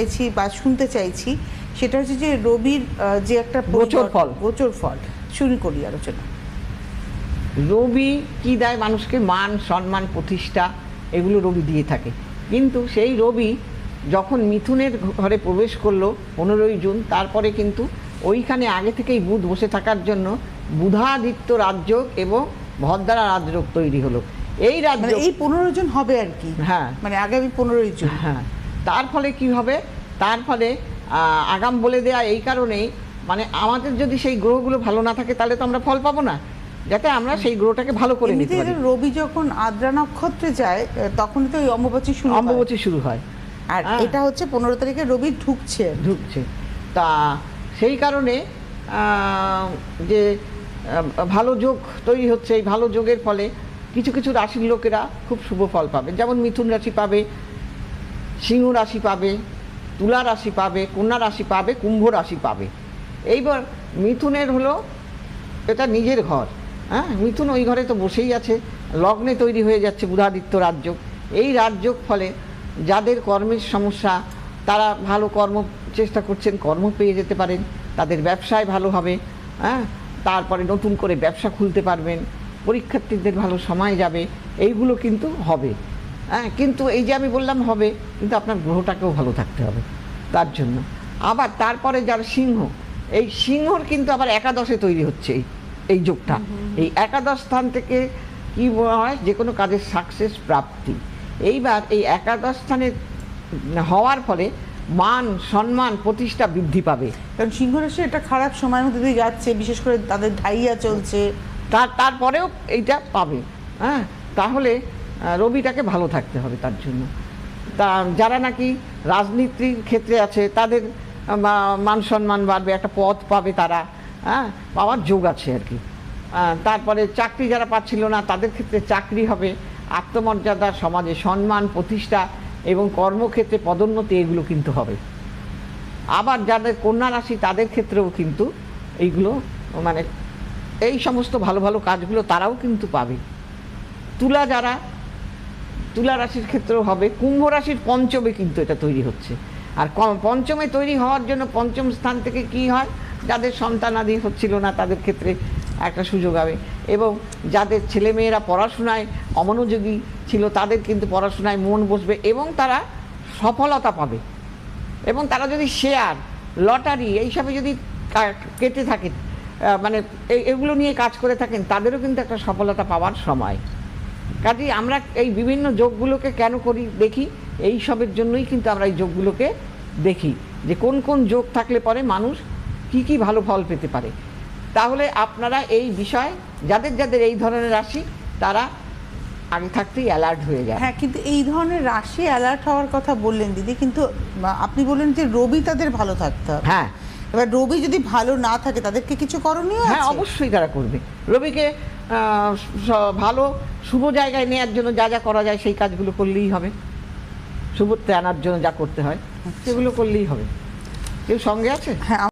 চাইছি বা শুনতে চাইছি সেটা হচ্ছে যে রবির যে একটা গোচর ফল শুরু করি আলোচনা। রবি কি দেয় মানুষকে? মান, সম্মান, প্রতিষ্ঠা, এগুলো রবি দিয়ে থাকে। কিন্তু সেই রবি যখন মিথুনের ঘরে প্রবেশ করলো 15ই জুন, তারপরে কিন্তু ওইখানে আগে থেকেই বুধ বসে থাকার জন্য বুধাদিত্য রাজযোগ এবং ভদ্রা রাজযোগ তৈরি হলো। এই রাজযোগ এই 15 জন হবে আর কি। হ্যাঁ, মানে আগামী 15ই জুন। হ্যাঁ, তার ফলে কি হবে? তার ফলে আগাম বলে দেয়া এই কারণেই, মানে আমাদের যদি সেই গ্রহগুলো ভালো না থাকে তাহলে তো আমরা ফল পাবো না, যাতে আমরা সেই গ্রহটাকে ভালো করে নিতে পারি। রবি যখন আদ্রা নক্ষত্রে যায় তখন তো ওই অম্বুবাচী শুরু হয়। আর এটা হচ্ছে 15 তারিখে রবি ঢুকছে। তা সেই কারণে যে ভালো যোগ তৈরি হচ্ছে, এই ভালো যোগের ফলে কিছু কিছু রাশির লোকেরা খুব শুভ ফল পাবে। যেমন মিথুন রাশি পাবে, সিংহ রাশি পাবে, তুলা রাশি পাবে, কন্যা রাশি পাবে, কুম্ভ রাশি পাবে। এইবার মিথুনের হলো এটা নিজের ঘর। হ্যাঁ, মিথুন ওই ঘরে তো বসেই আছে, লগ্নে তৈরি হয়ে যাচ্ছে বুধাদিত্য রাজযোগ। এই রাজযোগ ফলে যাদের কর্মের সমস্যা, তারা ভালো কর্ম চেষ্টা করছেন, কর্ম পেয়ে যেতে পারেন, তাদের ব্যবসায় ভালো হবে। হ্যাঁ, তারপরে নতুন করে ব্যবসা খুলতে পারবেন, পরীক্ষার্থীদের ভালো সময় যাবে, এইগুলো কিন্তু হবে। হ্যাঁ, কিন্তু এই যে আমি বললাম হবে, কিন্তু আপনার গ্রহটাকেও ভালো থাকতে হবে তার জন্য। আবার তারপরে যারা সিংহ, এই সিংহর কিন্তু আবার একাদশে তৈরি হচ্ছে এই যোগটা। এই একাদশ স্থান থেকে কি বলা হয়? যে কোনো কাজের সাকসেস প্রাপ্তি। এইবার এই একাদশ স্থানে হওয়ার ফলে মান, সম্মান, প্রতিষ্ঠা বৃদ্ধি পাবে। কারণ সিংহ রাশি একটা খারাপ সময়ের মধ্যে দিয়ে যাচ্ছে, বিশেষ করে তাদের ঢাইয়া চলছে, তারপরেও এইটা পাবে। হ্যাঁ, তাহলে রবিটাকে ভালো থাকতে হবে তার জন্য। তা যারা নাকি রাজনীতির ক্ষেত্রে আছে তাদের মান সম্মান বাড়বে, একটা পদ পাবে তারা। হ্যাঁ, পাওয়ার যোগ আছে আর কি। তারপরে চাকরি যারা পাচ্ছিল না তাদের ক্ষেত্রে চাকরি হবে, আত্মমর্যাদা, সমাজে সম্মান, প্রতিষ্ঠা এবং কর্মক্ষেত্রে পদোন্নতি, এগুলো কিন্তু হবে। আবার যাদের কন্যা রাশি তাদের ক্ষেত্রেও কিন্তু এইগুলো, মানে এই সমস্ত ভালো ভালো কাজগুলো তারাও কিন্তু পাবে। তুলা রাশির ক্ষেত্রেও হবে। কুম্ভ রাশির পঞ্চমে কিন্তু এটা তৈরি হচ্ছে। আর পঞ্চমে তৈরি হওয়ার জন্য পঞ্চম স্থান থেকে কি হয়? যাদের সন্তানাদি হচ্ছিল না তাদের ক্ষেত্রে একটা সুযোগ হবে, এবং যাদের ছেলেমেয়েরা পড়াশোনায় অমনোযোগী ছিল তাদের কিন্তু পড়াশোনায় মন বসবে এবং তারা সফলতা পাবে। এবং তারা যদি শেয়ার, লটারি এইসবে যদি কেটে থাকেন, মানে এগুলো নিয়ে কাজ করে থাকেন, তাদেরও কিন্তু একটা সফলতা পাওয়ার সময়। কাজেই আমরা এই বিভিন্ন যোগগুলোকে কেন করি দেখি, এই সবের জন্যই কিন্তু আমরা এই যোগগুলোকে দেখি, যে কোন কোন যোগ থাকলে পরে মানুষ কি কি ভালো ফল পেতে পারে। তাহলে আপনারা এই বিষয়, যাদের যাদের এই ধরনের রাশি, তারা আগে থাকতেই অ্যালার্ট হয়ে যায়। হ্যাঁ, কিন্তু এই ধরনের রাশি অ্যালার্ট হওয়ার কথা বললেন দিদি, কিন্তু আপনি বললেন যে রবি তাদের ভালো থাকতে হবে। হ্যাঁ, এবার রবি যদি ভালো না থাকে তাদেরকে কিছু করণীয় আছে? হ্যাঁ, অবশ্যই তারা করবে। রবিকে ভালো শুভ জায়গায় নেওয়ার জন্য যা যা করা যায় সেই কাজগুলো করলেই হবে। শুভত্বে আনার জন্য যা করতে হয় সেগুলো করলেই হবে। কেউ সঙ্গে আছে? হ্যাঁ।